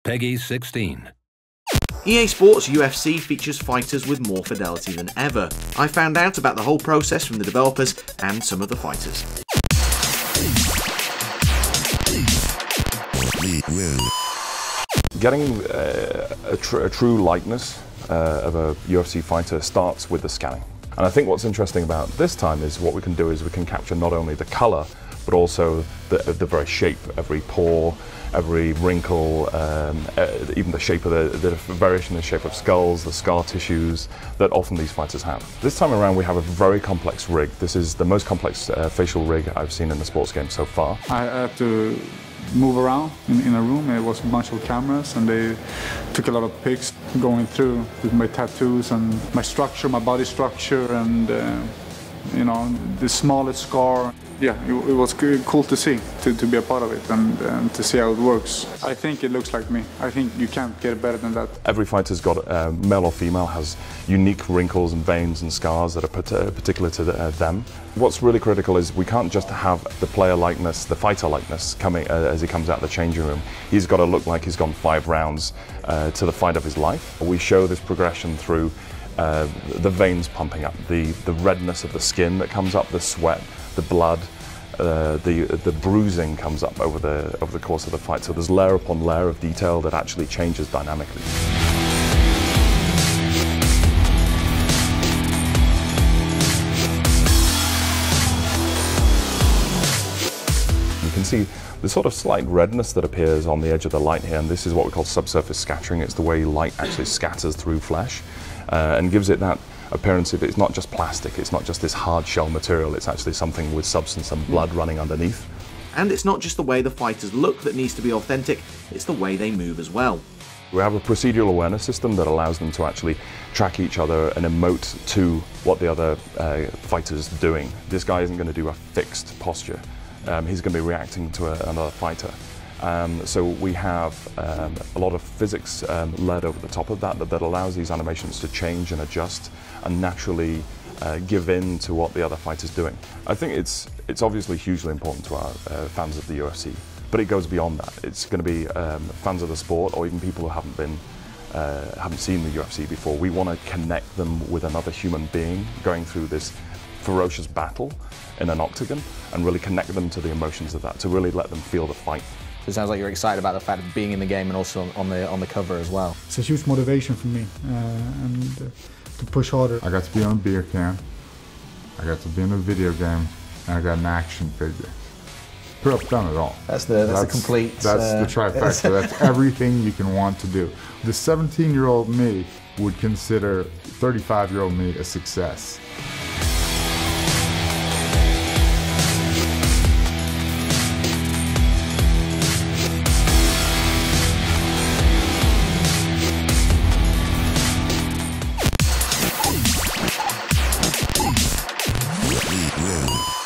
PEGI 16. EA SPORTS UFC features fighters with more fidelity than ever. I found out about the whole process from the developers and some of the fighters. Getting a true likeness of a UFC fighter starts with the scanning. And I think what's interesting about this time is what we can do is we can capture not only the color, but also the very shape, every pore, every wrinkle, even the shape of the variation in the shape of skulls, the scar tissues that often these fighters have. This time around we have a very complex rig. This is the most complex facial rig I've seen in the sports game so far. I had to move around in a room. It was a bunch of cameras and they took a lot of pics going through with my tattoos and my structure, my body structure, and you know, the smallest scar. Yeah, it was cool to see, to be a part of it and to see how it works. I think it looks like me. I think you can't get better than that. Every fighter's got, male or female, has unique wrinkles and veins and scars that are particular to them. What's really critical is we can't just have the player likeness, the fighter likeness coming as he comes out of the changing room. He's got to look like he's gone 5 rounds to the fight of his life. We show this progression through the veins pumping up, the redness of the skin that comes up, the sweat, the blood, the bruising comes up over the course of the fight. So there's layer upon layer of detail that actually changes dynamically. You can see the sort of slight redness that appears on the edge of the light here, and this is what we call subsurface scattering. It's the way light actually scatters through flesh and gives it that appearance of it's not just plastic, it's not just this hard shell material, it's actually something with substance and blood running underneath. And it's not just the way the fighters look that needs to be authentic, it's the way they move as well. We have a procedural awareness system that allows them to actually track each other and emote to what the other fighter's doing. This guy isn't going to do a fixed posture, he's going to be reacting to another fighter. So we have a lot of physics led over the top of that allows these animations to change and adjust and naturally give in to what the other fighter's doing. I think it's obviously hugely important to our fans of the UFC, but it goes beyond that. It's going to be fans of the sport or even people who haven't seen the UFC before. We want to connect them with another human being going through this ferocious battle in an octagon and really connect them to the emotions of that, to really let them feel the fight. It sounds like you're excited about the fact of being in the game and also on the cover as well. It's a huge motivation for me and to push harder. I got to be on a beer can, I got to be in a video game, and I got an action figure. Pretty much done it all. That's the complete... That's the trifecta. That's everything you can want to do. The 17-year-old me would consider 35-year-old me a success. Win.